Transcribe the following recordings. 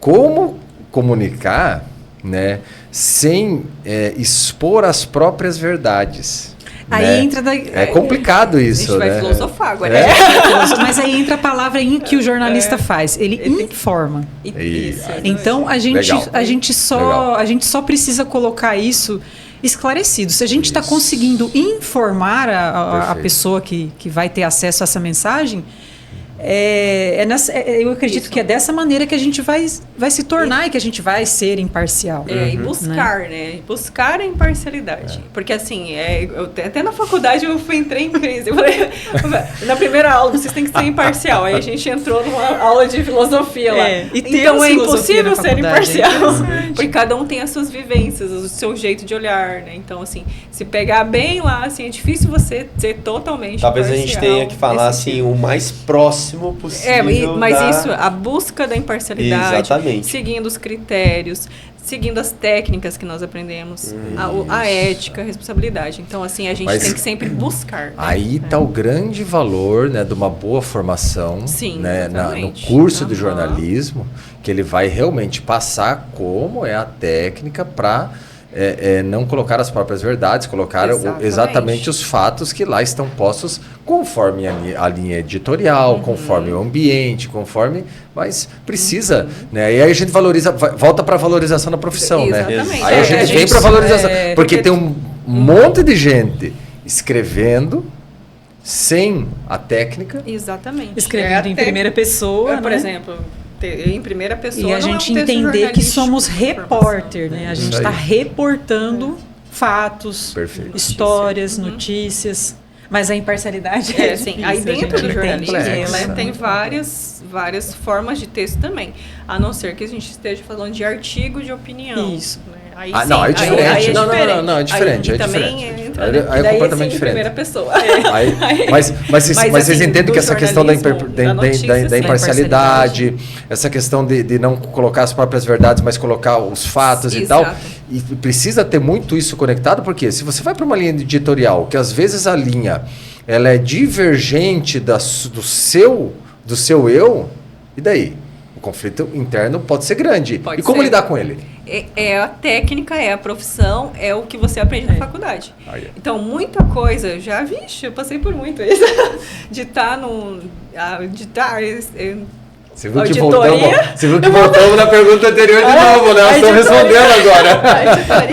como comunicar, né, sem expor as próprias verdades. Aí né? entra... É complicado isso, né? A gente vai filosofar agora. Mas aí entra a palavra que o jornalista faz. Ele informa. Isso. Então, a gente só precisa colocar isso esclarecido. Se a gente está conseguindo informar a pessoa que vai ter acesso a essa mensagem... eu acredito que é dessa maneira que a gente vai se tornar e que a gente vai ser imparcial. E buscar, né? Buscar a imparcialidade. Porque assim, até na faculdade eu entrei em crise. Eu falei, na primeira aula vocês têm que ser imparcial. Aí a gente entrou numa aula de filosofia lá. Então é impossível ser imparcial. Porque cada um tem as suas vivências, o seu jeito de olhar, né? Então assim, se pegar bem lá, assim, é difícil você ser totalmente Talvez imparcial. A gente tenha que falar assim, o mais próximo possível. Mas isso, a busca da imparcialidade, exatamente, seguindo os critérios, seguindo as técnicas que nós aprendemos, a ética, a responsabilidade. Então, assim, a gente tem que sempre buscar. Né? Aí está o grande valor, né, de uma boa formação. Sim, né, no curso de jornalismo, que ele vai realmente passar como é a técnica para... não colocar as próprias verdades, colocar exatamente os fatos que lá estão postos conforme a linha editorial, conforme o ambiente, mas precisa, né? E aí a gente volta para a valorização da profissão, né? Aí a gente vem para a valorização, porque tem um monte de gente escrevendo sem a técnica. Exatamente. Escrevendo em primeira pessoa, por exemplo... em primeira pessoa. E a gente entender que somos repórter, né? A gente está reportando fatos, histórias, notícias. Mas a imparcialidade sim. Aí dentro do jornalismo, tem várias formas de texto também. A não ser que a gente esteja falando de artigo de opinião. Isso. Né? Aí, não, é diferente. Aí é diferente. Não, é diferente. Aí também entra, aí é completamente diferente. Primeira pessoa. Mas vocês entendem que essa questão da imparcialidade, essa questão de não colocar as próprias verdades, mas colocar os fatos e tal, e precisa ter muito isso conectado, porque se você vai para uma linha editorial, que às vezes a linha ela é divergente do seu eu, e daí? O conflito interno pode ser grande. Como lidar com ele? É a técnica, é a profissão, é o que você aprende na faculdade. Então, muita coisa, eu passei por muito isso, de estar Você viu que voltamos na pergunta anterior de novo, né? Nós estamos respondendo agora.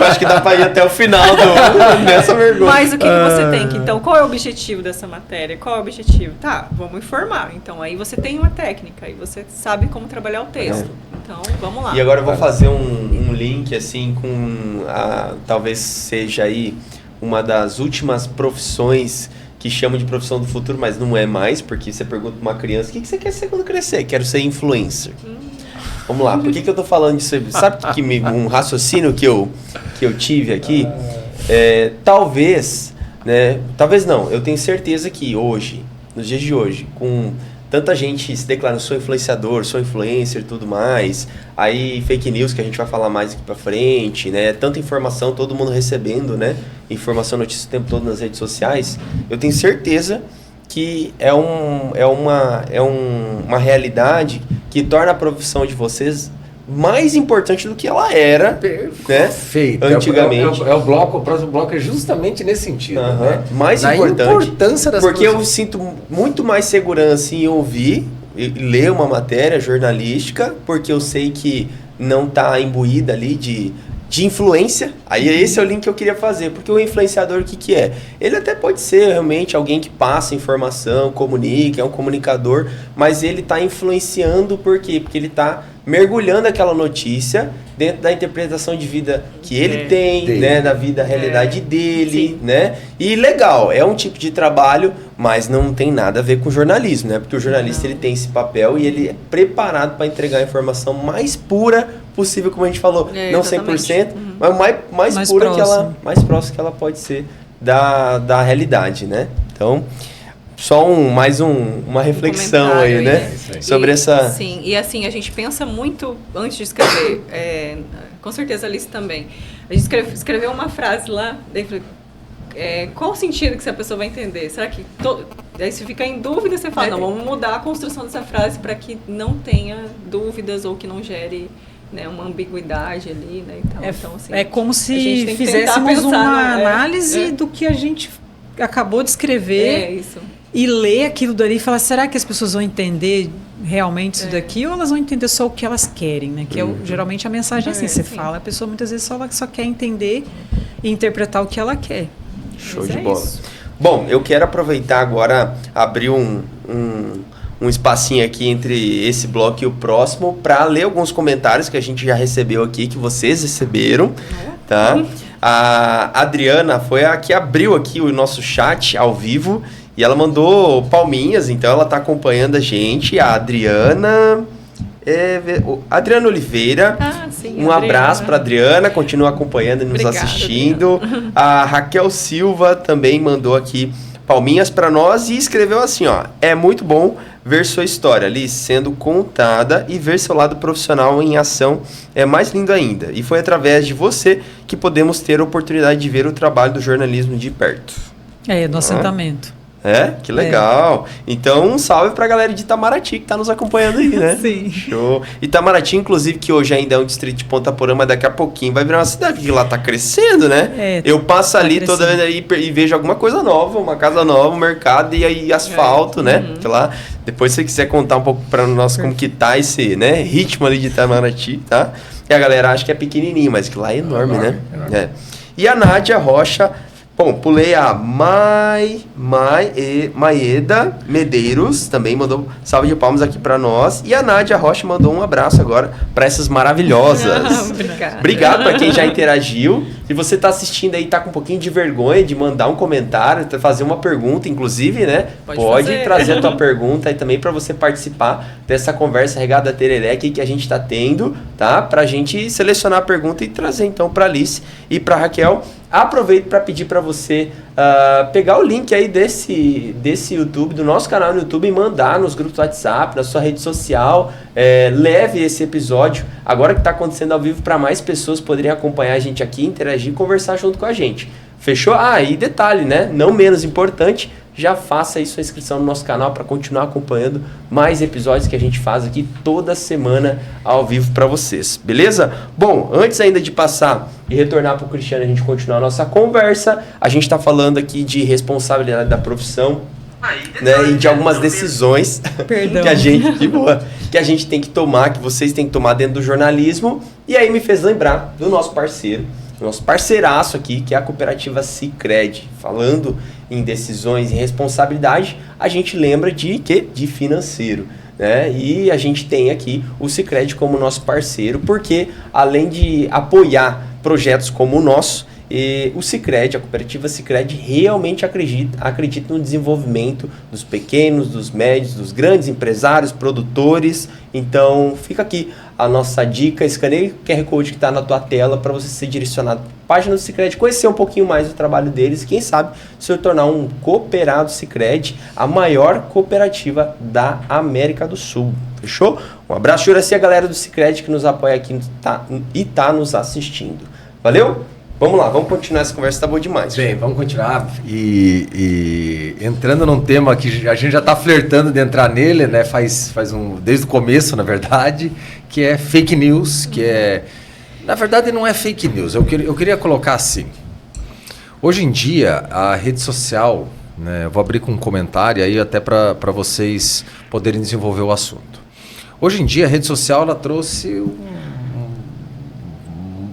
Acho que dá para ir até o final dessa pergunta. Mas o que você tem que... Então, qual é o objetivo dessa matéria? Qual é o objetivo? Vamos informar. Então, aí você tem uma técnica, aí você sabe como trabalhar o texto. Então, vamos lá. E agora eu vou fazer um link, assim, com talvez seja aí uma das últimas profissões que chamam de profissão do futuro, mas não é mais, porque você pergunta para uma criança, o que você quer ser quando crescer? Quero ser influencer. Vamos lá, por que eu tô falando disso? Sabe um raciocínio que eu tive aqui? Talvez não, eu tenho certeza que hoje, nos dias de hoje, com tanta gente se declarando, sou influenciador, sou influencer e tudo mais, aí fake news que a gente vai falar mais aqui pra frente, né? Tanta informação, todo mundo recebendo, né? Informação, notícia o tempo todo nas redes sociais. Eu tenho certeza que é uma realidade que torna a profissão de vocês mais importante do que ela era, perfeito, né? Antigamente. O próximo bloco é justamente nesse sentido, né? Mais na importante, importância das porque eu sinto muito mais segurança em ouvir e ler uma matéria jornalística, porque eu sei que não está imbuída ali de influência. Aí esse é o link que eu queria fazer, porque o influenciador, o que é? Ele até pode ser realmente alguém que passa informação, comunica, é um comunicador, mas ele está influenciando por quê? Porque ele está mergulhando aquela notícia dentro da interpretação de vida que ele tem, né, da vida, realidade dele, né? E legal, é um tipo de trabalho, mas não tem nada a ver com jornalismo, né? Porque o jornalista ele tem esse papel e ele é preparado para entregar a informação mais pura possível, como a gente falou, não 100%, mas mais pura que ela, mais próxima que ela pode ser da realidade, né? Então, só uma reflexão aí, né? Sobre essa... Sim, e assim, a gente pensa muito antes de escrever, com certeza a Alice também. A gente escreveu uma frase lá, daí falei, qual o sentido que essa pessoa vai entender? Será que... Aí você fica em dúvida, você fala, não, vamos mudar a construção dessa frase para que não tenha dúvidas ou que não gere, né, uma ambiguidade ali, né? Então, assim, é como se fizéssemos uma análise do que a gente acabou de escrever isso. E ler aquilo dali e falar, será que as pessoas vão entender realmente isso daqui ou elas vão entender só o que elas querem, né? Que geralmente a mensagem é assim, você fala, a pessoa muitas vezes só quer entender e interpretar o que ela quer. Show de bola. Bom, eu quero aproveitar agora, abrir um espacinho aqui entre esse bloco e o próximo para ler alguns comentários que a gente já recebeu aqui, que vocês receberam, tá? A Adriana foi a que abriu aqui o nosso chat ao vivo e ela mandou palminhas, então ela está acompanhando a gente. A Adriana Oliveira, um abraço para Adriana, continua acompanhando e nos assistindo. Adriana. A Raquel Silva também mandou aqui palminhas para nós e escreveu assim, ó: é muito bom ver sua história ali sendo contada e ver seu lado profissional em ação é mais lindo ainda. E foi através de você que podemos ter a oportunidade de ver o trabalho do jornalismo de perto. No assentamento. Que legal. Então, um salve pra galera de Itamaraty que tá nos acompanhando aí, né? Sim. Show. Itamaraty, inclusive, que hoje ainda é um distrito de Ponta Porã, mas daqui a pouquinho vai virar uma cidade que lá tá crescendo, né? Eu passo ali toda vez aí e vejo alguma coisa nova, uma casa nova, um mercado e aí asfalto, né? Que lá, depois se você quiser contar um pouco pra nós como que tá esse, né, ritmo ali de Itamaraty, tá? E a galera acha que é pequenininho, mas que lá é enorme, né? Enorme. E a Nádia Rocha... Bom, pulei a Maeda Medeiros, também mandou salve de palmas aqui para nós. E a Nádia Rocha mandou um abraço agora para essas maravilhosas. Obrigado para quem já interagiu. Se você está assistindo aí e tá com um pouquinho de vergonha de mandar um comentário, fazer uma pergunta, inclusive, né? Pode trazer a tua pergunta aí também para você participar dessa conversa regada a tereré aqui que a gente está tendo, tá? Para a gente selecionar a pergunta e trazer então para Alice e para Raquel. Aproveito para pedir para você pegar o link aí desse YouTube, do nosso canal no YouTube e mandar nos grupos do WhatsApp, na sua rede social. Leve esse episódio, agora que está acontecendo ao vivo, para mais pessoas poderem acompanhar a gente aqui, interagir e conversar junto com a gente. Fechou? E detalhe, né? Não menos importante, já faça aí sua inscrição no nosso canal para continuar acompanhando mais episódios que a gente faz aqui toda semana ao vivo para vocês, beleza? Bom, antes ainda de passar e retornar para o Cristiano, a gente continuar a nossa conversa, a gente está falando aqui de responsabilidade da profissão, né, e de algumas decisões que a gente tem que tomar, que vocês têm que tomar dentro do jornalismo, e aí me fez lembrar do nosso parceiro, nosso parceiraço aqui, que é a cooperativa Sicredi. Falando em decisões e responsabilidade, a gente lembra de quê? De financeiro, né? E a gente tem aqui o Sicredi como nosso parceiro, porque além de apoiar projetos como o nosso, o Sicredi, a cooperativa Sicredi, realmente acredita no desenvolvimento dos pequenos, dos médios, dos grandes empresários, produtores. Então, fica aqui a nossa dica, escaneie o QR Code que está na tua tela para você ser direcionado para a página do Sicredi, conhecer um pouquinho mais do trabalho deles e, quem sabe, se tornar um cooperado Sicredi, a maior cooperativa da América do Sul. Fechou? Um abraço, Juraci, a galera do Sicredi que nos apoia aqui e tá nos assistindo. Valeu? Vamos lá, vamos continuar essa conversa, tá boa demais. Bem, vamos continuar e entrando num tema que a gente já está flertando de entrar nele, né? Desde o começo, na verdade, que é fake news, que é... Na verdade, não é fake news, eu queria colocar assim. Hoje em dia, a rede social, né? Eu vou abrir com um comentário aí até para vocês poderem desenvolver o assunto. Hoje em dia, a rede social, ela trouxe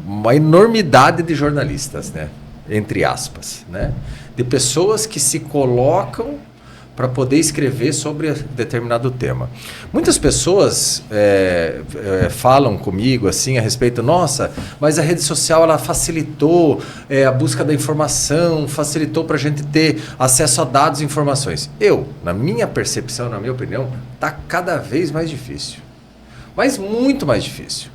uma enormidade de jornalistas, né? Entre aspas, né? De pessoas que se colocam para poder escrever sobre determinado tema. Muitas pessoas falam comigo assim a respeito, nossa, mas a rede social ela facilitou a busca da informação, facilitou para a gente ter acesso a dados e informações. Na minha percepção, na minha opinião, está cada vez mais difícil. Mas muito mais difícil.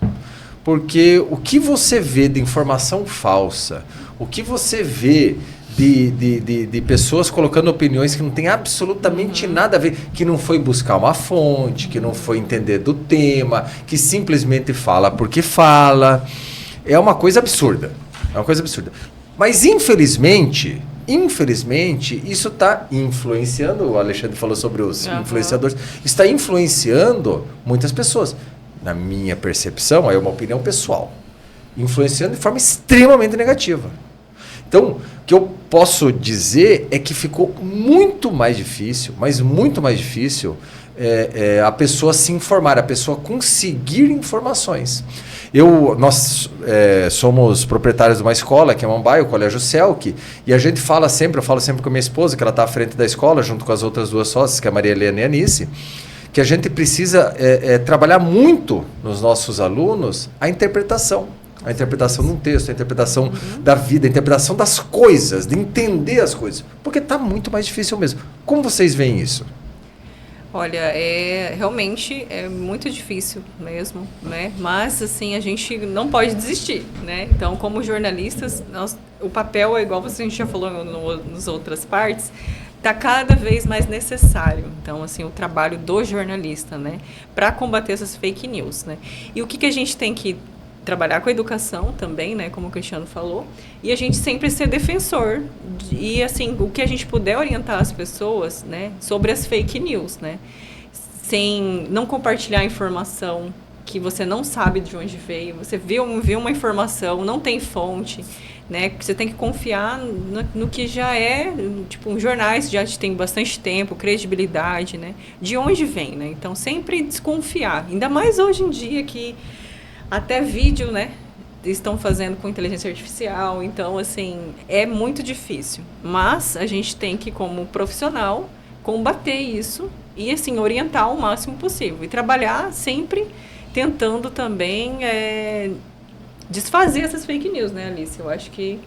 Porque o que você vê de informação falsa, o que você vê de pessoas colocando opiniões que não tem absolutamente nada a ver, que não foi buscar uma fonte, que não foi entender do tema, que simplesmente fala porque fala, é uma coisa absurda. É uma coisa absurda. Mas, infelizmente, infelizmente, isso está influenciando, o Alexandre falou sobre os influenciadores, está influenciando muitas pessoas. Na minha percepção, aí é uma opinião pessoal, influenciando de forma extremamente negativa. Então, o que eu posso dizer é que ficou muito mais difícil, mas muito mais difícil, a pessoa se informar, a pessoa conseguir informações. Nós somos proprietários de uma escola, que é Mambai, o Colégio Selk, e a gente fala sempre, eu falo sempre com a minha esposa, que ela está à frente da escola, junto com as outras duas sócias, que é a Maria Helena e a Anice, que a gente precisa trabalhar muito nos nossos alunos a interpretação de um texto, a interpretação da vida, a interpretação das coisas, de entender as coisas, porque está muito mais difícil mesmo. Como vocês veem isso? Olha, realmente é muito difícil mesmo, né? Mas, assim, a gente não pode desistir, né? Então, como jornalistas, o papel é igual a gente já falou nas outras partes, está cada vez mais necessário. Então, assim, o trabalho do jornalista, né? Para combater essas fake news, né? E o que a gente tem que trabalhar com a educação também, né, como o Cristiano falou, e a gente sempre ser defensor e, assim, o que a gente puder orientar as pessoas, né, sobre as fake news, né, sem não compartilhar informação que você não sabe de onde veio, você viu uma informação, não tem fonte, né, você tem que confiar no que já tipo, os jornais já têm bastante tempo, credibilidade, né, de onde vem, né, então sempre desconfiar, ainda mais hoje em dia que até vídeo, né, estão fazendo com inteligência artificial, então, assim, é muito difícil. Mas a gente tem que, como profissional, combater isso e, assim, orientar o máximo possível. E trabalhar sempre tentando também desfazer essas fake news, né, Alice? Eu acho que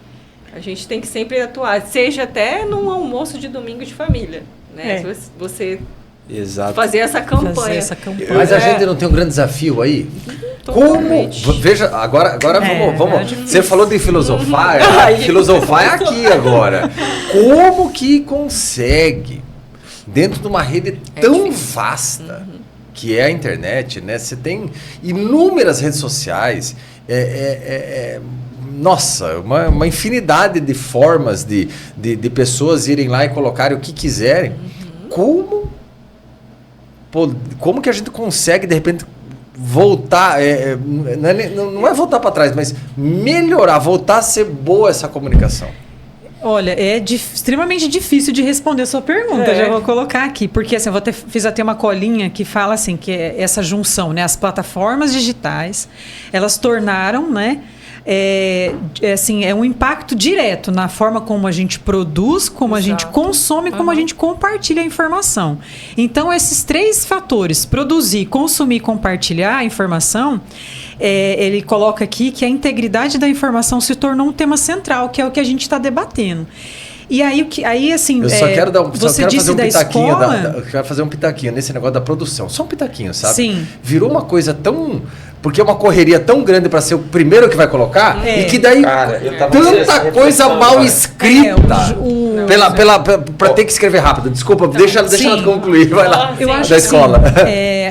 a gente tem que sempre atuar, seja até num almoço de domingo de família, né? Você... Exato. Fazer essa campanha. Mas a gente não tem um grande desafio aí? Totalmente. Como? Veja, agora vamos. Você falou de filosofar, filosofar é aqui agora. Como que consegue, dentro de uma rede tão vasta, que é a internet, né? Você tem inúmeras redes sociais, nossa, uma infinidade de formas de pessoas irem lá e colocarem o que quiserem. Como que a gente consegue, de repente, voltar, não é voltar para trás, mas melhorar, voltar a ser boa essa comunicação? Olha, extremamente difícil de responder a sua pergunta, já vou colocar aqui, porque assim, fiz até uma colinha que fala assim, que é essa junção, né, as plataformas digitais, elas tornaram, né, assim, é um impacto direto na forma como a gente produz, como a gente consome, como a gente compartilha a informação. Então, esses três fatores, produzir, consumir e compartilhar a informação, ele coloca aqui que a integridade da informação se tornou um tema central, que é o que a gente está debatendo. E aí assim, eu só quero fazer um pitaquinho, escola... eu quero fazer um pitaquinho nesse negócio da produção. Só um pitaquinho, sabe? Sim. Virou uma coisa tão... Porque é uma correria tão grande para ser o primeiro que vai colocar, e que daí tanta coisa mal escrita para ter que escrever rápido. Desculpa, deixa ela concluir. Vai lá, da escola.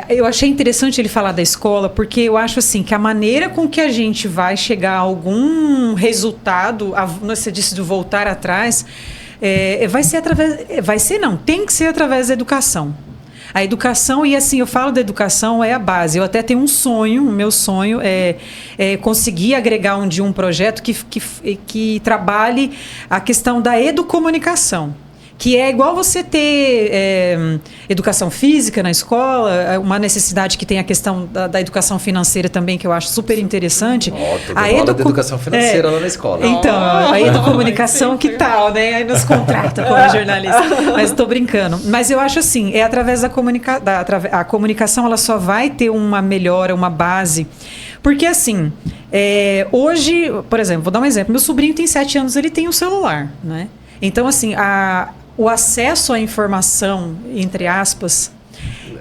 Eu achei interessante ele falar da escola, porque eu acho assim que a maneira com que a gente vai chegar a algum resultado, você disse do voltar atrás, tem que ser através da educação. A educação, e assim, eu falo da educação, é a base. Eu até tenho o meu sonho é conseguir agregar um projeto que trabalhe a questão da educomunicação. Que é igual você ter educação física na escola, uma necessidade que tem a questão da educação financeira também, que eu acho super interessante. A educação financeira lá na escola. Então, a educomunicação, que tal, né? Aí nos contrata como jornalista. Mas estou brincando. Mas eu acho assim, através a comunicação, ela só vai ter uma melhora, uma base. Porque assim, hoje, por exemplo, vou dar um exemplo. Meu sobrinho tem 7 anos, ele tem um celular, né? Então, assim, o acesso à informação, entre aspas...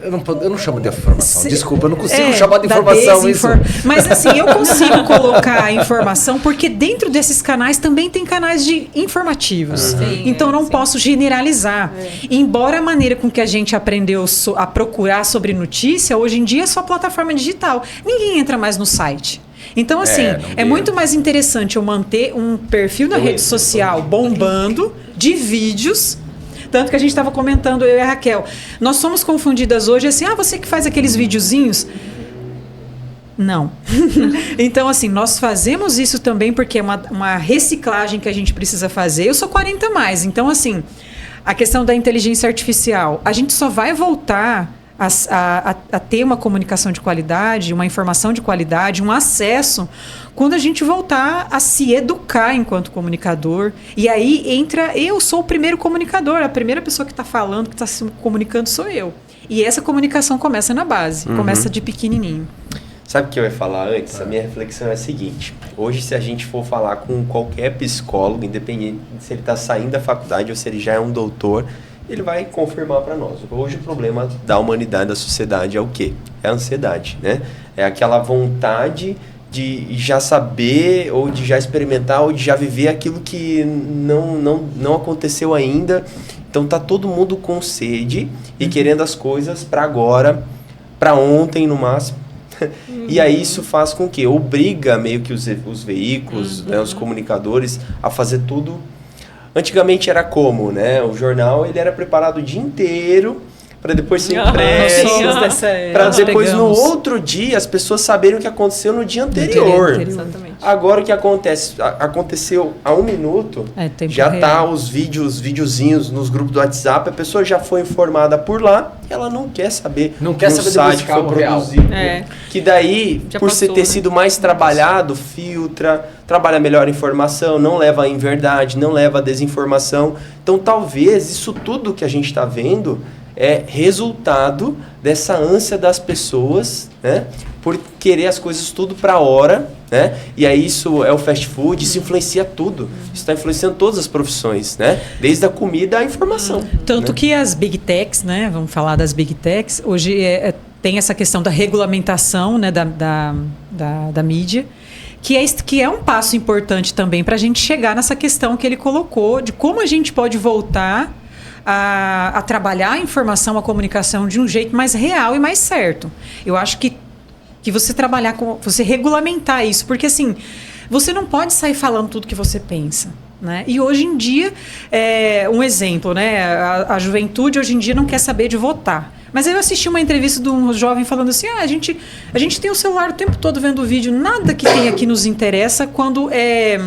Eu não chamo de informação. Desculpa, eu não consigo chamar de informação isso. Mas assim, eu consigo colocar a informação, porque dentro desses canais também tem canais informativos. Sim, então, não posso generalizar. Embora a maneira com que a gente aprendeu a procurar sobre notícia, hoje em dia é só plataforma digital. Ninguém entra mais no site. Então, assim, é muito mais interessante eu manter um perfil na rede social bombando de vídeos. Tanto que a gente estava comentando, eu e a Raquel, nós somos confundidas hoje assim, você que faz aqueles videozinhos. Não. Então, assim, nós fazemos isso também porque é uma reciclagem que a gente precisa fazer. Eu sou 40 mais, então, assim, a questão da inteligência artificial, a gente só vai voltar a ter uma comunicação de qualidade, uma informação de qualidade, um acesso, quando a gente voltar a se educar enquanto comunicador. E aí entra, eu sou o primeiro comunicador, a primeira pessoa que está falando, que está se comunicando sou eu. E essa comunicação começa na base, começa de pequenininho. Sabe o que eu ia falar antes? A minha reflexão é a seguinte. Hoje, se a gente for falar com qualquer psicólogo, independente se ele está saindo da faculdade ou se ele já é um doutor, ele vai confirmar para nós. Hoje o problema da humanidade, da sociedade é o quê? É a ansiedade, né? É aquela vontade de já saber, ou de já experimentar, ou de já viver aquilo que não aconteceu ainda. Então tá todo mundo com sede e querendo as coisas para agora, para ontem no máximo. E aí isso faz com que obriga meio que os veículos, né, os comunicadores a fazer tudo. Antigamente era como, né? O jornal ele era preparado o dia inteiro para depois ser impresso, para depois no outro dia as pessoas saberem o que aconteceu no dia anterior. Exatamente. Agora o que aconteceu há 1 minuto, já tá os videozinhos nos grupos do WhatsApp, a pessoa já foi informada por lá, e ela não quer saber no site que foi produzido. Que daí, já por passou, ter sido mais trabalhado, filtra, trabalha melhor a informação, não leva a inverdade, não leva a desinformação. Então talvez isso tudo que a gente está vendo é resultado dessa ânsia das pessoas, né, por querer as coisas tudo para a hora, né? E aí isso é o fast food, isso influencia tudo. Isso está influenciando todas as profissões, né? Desde a comida à informação. Tanto que as big techs, né? Vamos falar das big techs. Hoje tem essa questão da regulamentação, né, da mídia, que é um passo importante também para a gente chegar nessa questão que ele colocou de como a gente pode voltar a trabalhar a informação, a comunicação de um jeito mais real e mais certo. Eu acho que você trabalhar com... Você regulamentar isso, porque assim, você não pode sair falando tudo que você pensa, né? E hoje em dia, um exemplo, né? A juventude hoje em dia não quer saber de votar. Mas eu assisti uma entrevista de um jovem falando assim, a gente tem o celular o tempo todo vendo vídeo, nada que tem aqui nos interessa quando é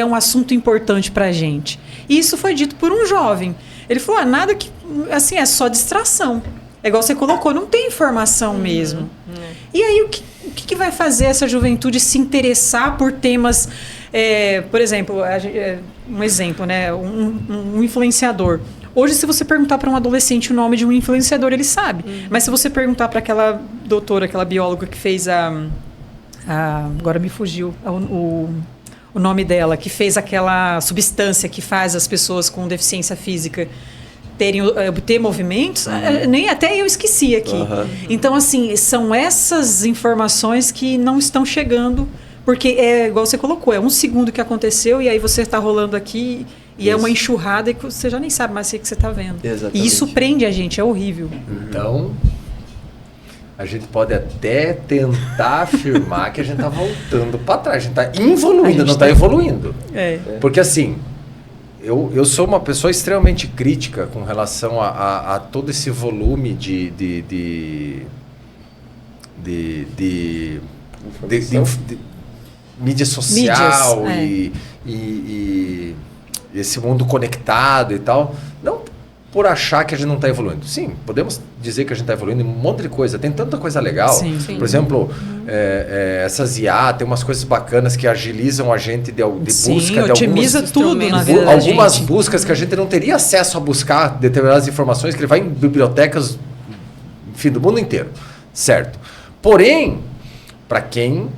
um assunto importante pra gente. E isso foi dito por um jovem. Ele falou, nada que, assim, é só distração. É igual você colocou, não tem informação mesmo. E aí, o que vai fazer essa juventude se interessar por temas... por exemplo, um exemplo, né? Um influenciador. Hoje, se você perguntar para um adolescente o nome de um influenciador, ele sabe. Mas se você perguntar para aquela doutora, aquela bióloga que fez agora me fugiu o nome dela, que fez aquela substância que faz as pessoas com deficiência física obter movimentos, nem até eu esqueci aqui. Então, assim, são essas informações que não estão chegando, porque igual você colocou, é 1 segundo que aconteceu e aí você está rolando aqui e é uma enxurrada e você já nem sabe mais o que você está vendo. Exatamente. E isso prende a gente, é horrível. Então, a gente pode até tentar afirmar que a gente está voltando para trás, a gente está involuindo, não está evoluindo. Porque assim... Eu sou uma pessoa extremamente crítica com relação a todo esse volume de mídia social e esse mundo conectado e tal. Não por achar que a gente não está evoluindo. Sim, podemos dizer que a gente está evoluindo em um monte de coisa. Tem tanta coisa legal. Sim. Por exemplo, essas IA, tem umas coisas bacanas que agilizam a gente de busca. Otimiza tudo na vida da algumas gente. Buscas que a gente não teria acesso a buscar determinadas informações, que ele vai em bibliotecas, enfim, do mundo inteiro. Certo. Porém, para quem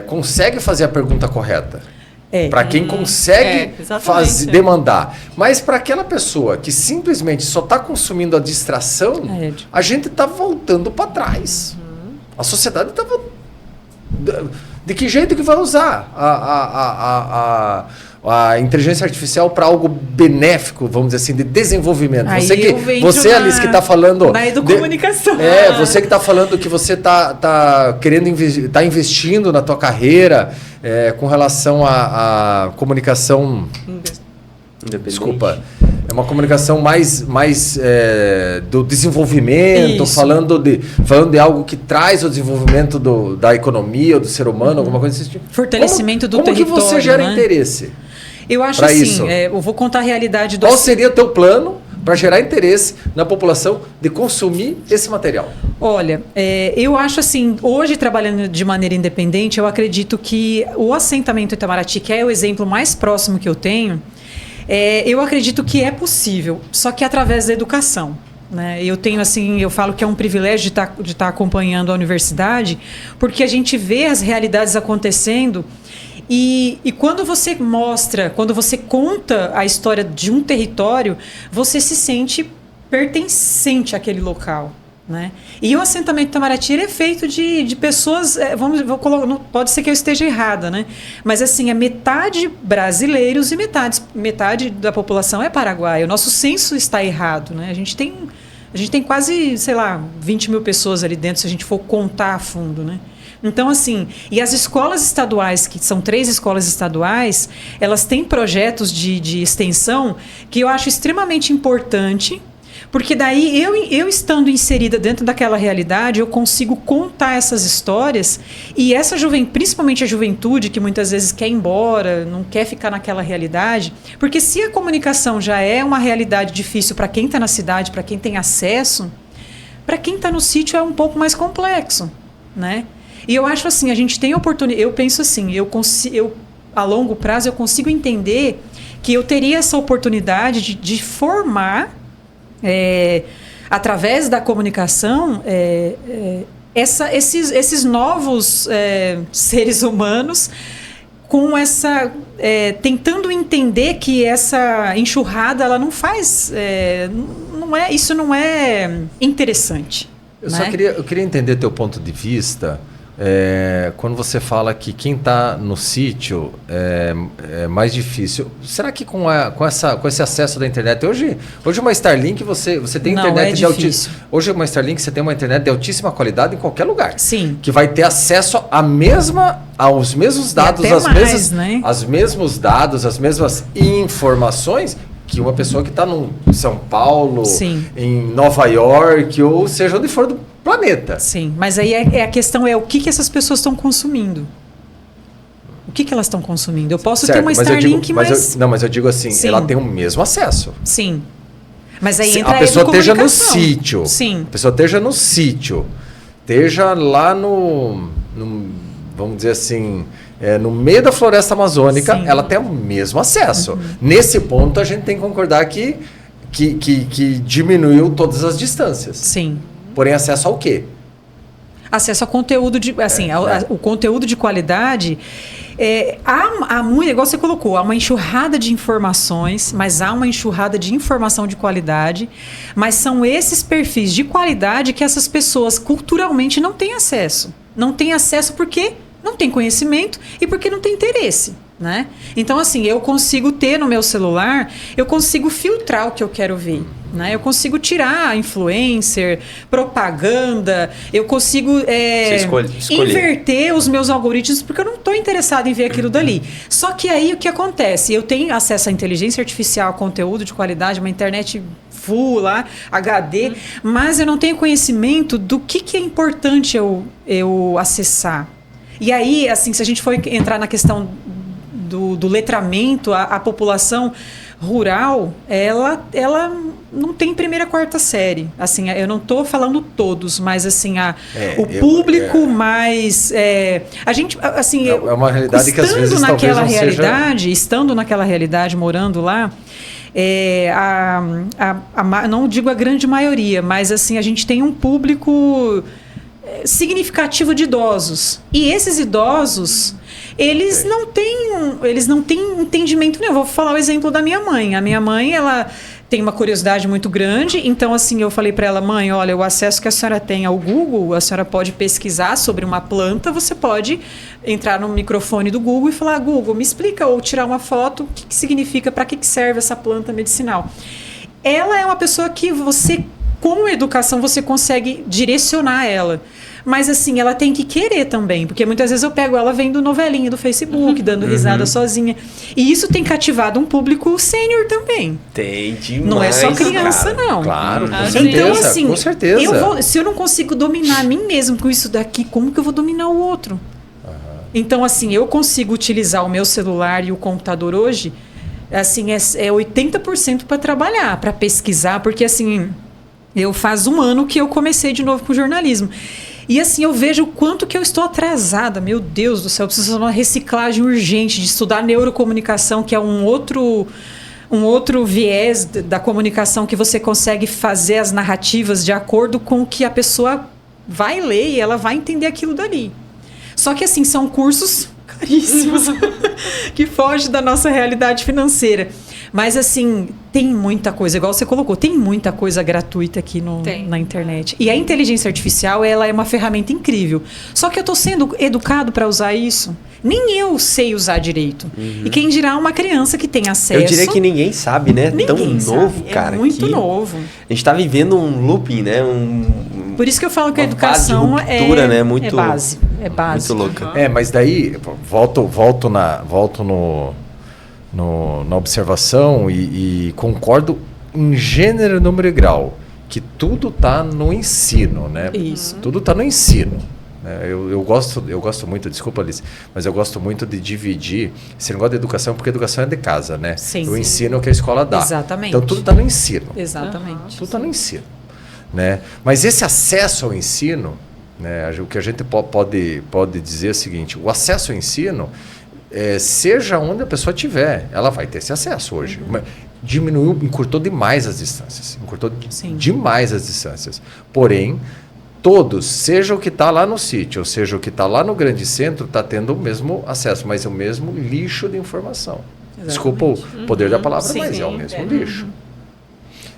consegue fazer a pergunta correta, para quem consegue demandar. Mas para aquela pessoa que simplesmente só está consumindo a distração, a gente está voltando para trás. A sociedade está De que jeito que vai usar a inteligência artificial para algo benéfico, vamos dizer assim, de desenvolvimento? Aí Você Alice, que está falando... Na educomunicação. Você que está falando que você está querendo está investindo na tua carreira com relação à comunicação... Desculpa. É uma comunicação mais do desenvolvimento, falando de algo que traz o desenvolvimento da economia, ou do ser humano, alguma coisa desse tipo. Fortalecimento do território. Como que você gera interesse? Eu acho assim, eu vou contar a realidade do... Qual seria o teu plano para gerar interesse na população de consumir esse material? Olha, eu acho assim, hoje trabalhando de maneira independente, eu acredito que o assentamento Itamaraty, que é o exemplo mais próximo que eu tenho, eu acredito que é possível, só que através da educação. Né? Eu falo que é um privilégio de estar acompanhando a universidade, porque a gente vê as realidades acontecendo e quando você mostra, quando você conta a história de um território, você se sente pertencente àquele local. Né? E o assentamento Itamaraty é feito de pessoas, pode ser que eu esteja errada, né? Mas assim, é metade brasileiros e metade da população é paraguaia. O nosso censo está errado, né? A gente tem quase, 20 mil pessoas ali dentro, se a gente for contar a fundo, né? Então, assim, e as escolas estaduais, que são 3 escolas estaduais, elas têm projetos de extensão que eu acho extremamente importante. Porque daí, eu estando inserida dentro daquela realidade, eu consigo contar essas histórias e principalmente a juventude, que muitas vezes quer ir embora, não quer ficar naquela realidade, porque se a comunicação já é uma realidade difícil para quem está na cidade, para quem tem acesso, para quem está no sítio é um pouco mais complexo, né? E eu acho assim, a gente tem oportunidade, eu penso assim, a longo prazo eu consigo entender que eu teria essa oportunidade de formar... através da comunicação esses novos seres humanos com tentando entender que essa enxurrada ela não faz isso não é interessante. Eu queria entender teu ponto de vista quando você fala que quem está no sítio é mais difícil. Será que com esse acesso da internet... Hoje uma Starlink você tem internet de altíssima... Hoje uma Starlink você tem uma internet de altíssima qualidade em qualquer lugar. Sim. Que vai ter acesso aos mesmos dados, aos mesmos dados, as mesmas informações que uma pessoa que está em São Paulo, em Nova York, ou seja onde for do planeta. Sim, mas aí a questão é o que essas pessoas estão consumindo. O que elas estão consumindo? Eu posso ter uma Starlink, mas eu digo assim, ela tem o mesmo acesso. Sim. Mas aí entra a pessoa esteja no sítio. Sim. A pessoa esteja no sítio. Esteja lá vamos dizer assim... no meio da floresta amazônica, ela tem o mesmo acesso. Uhum. Nesse ponto, a gente tem que concordar que diminuiu todas as distâncias. Sim. Porém, acesso ao quê? Acesso a conteúdo o conteúdo de qualidade. Há muito, igual você colocou, há uma enxurrada de informações, mas há uma enxurrada de informação de qualidade, mas são esses perfis de qualidade que essas pessoas culturalmente não têm acesso. Não têm acesso porque não tem conhecimento e porque não tem interesse, né? Então, assim, eu consigo ter no meu celular, eu consigo filtrar o que eu quero ver, né? Eu consigo tirar influencer, propaganda, eu consigo inverter os meus algoritmos porque eu não estou interessado em ver aquilo dali. Só que aí o que acontece? Eu tenho acesso à inteligência artificial, conteúdo de qualidade, uma internet full lá, HD, mas eu não tenho conhecimento do que é importante eu acessar. E aí, assim, se a gente for entrar na questão do letramento, a população rural, ela não tem 1ª, 4ª série. Assim, eu não estou falando todos, mas assim, o público mais... a gente, assim... É uma realidade que às vezes talvez não seja... Estando naquela realidade, morando lá, não digo a grande maioria, mas assim, a gente tem um público... significativo de idosos. E esses idosos, eles não têm entendimento nenhum. Vou falar o exemplo da minha mãe. A minha mãe, ela tem uma curiosidade muito grande. Então, assim, eu falei para ela, mãe, olha, o acesso que a senhora tem ao Google, a senhora pode pesquisar sobre uma planta, você pode entrar no microfone do Google e falar, Google, me explica, ou tirar uma foto, o que significa, para que serve essa planta medicinal. Ela é uma pessoa que você, com a educação, você consegue direcionar ela. Mas, assim, ela tem que querer também. Porque muitas vezes eu pego ela vendo novelinha do Facebook, dando risada sozinha. E isso tem cativado um público sênior também. Tem demais, não é só criança, cara. não. Claro, com Então, certeza. assim, Com certeza. se eu não consigo dominar a mim mesmo com isso daqui, como que eu vou dominar o outro? Então, assim, eu consigo utilizar o meu celular e o computador hoje, assim, é 80% para trabalhar, para pesquisar, porque, assim, eu faz 1 ano que eu comecei de novo com jornalismo. E assim, eu vejo o quanto que eu estou atrasada. Meu Deus do céu, eu preciso de uma reciclagem urgente, de estudar neurocomunicação, que é um outro viés da comunicação, que você consegue fazer as narrativas de acordo com o que a pessoa vai ler e ela vai entender aquilo dali. Só que assim, são cursos caríssimos que fogem da nossa realidade financeira. Mas assim, tem muita coisa, igual você colocou, tem muita coisa gratuita aqui na internet. E a inteligência artificial, ela é uma ferramenta incrível. Só que eu estou sendo educado para usar isso. Nem eu sei usar direito. E quem dirá uma criança que tem acesso... Eu diria que ninguém sabe, né? Tão novo, cara. É muito novo. A gente tá vivendo um looping, né? Por isso que eu falo que a educação ruptura, né? Muito, é base. É base. Muito louca. Mas daí, volto na observação e concordo em gênero, número e grau, que tudo está no ensino, né? Isso. Tudo está no ensino. Eu gosto muito, desculpa, Alice, mas eu gosto muito de dividir esse negócio de educação, porque a educação é de casa, né? Sim, o ensino é o que a escola dá. Exatamente. Então tudo está no ensino. Exatamente. Tudo está no ensino. Né? Mas esse acesso ao ensino, né, o que a gente pode dizer é o seguinte, o acesso ao ensino, seja onde a pessoa estiver, ela vai ter esse acesso hoje. Encurtou demais as distâncias. Demais as distâncias. Porém, todos, seja o que está lá no sítio, ou seja o que está lá no grande centro, está tendo o mesmo acesso, mas é o mesmo lixo de informação. Exatamente. Desculpa o poder da palavra, mas é o mesmo lixo.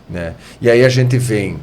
Né? E aí a gente vem...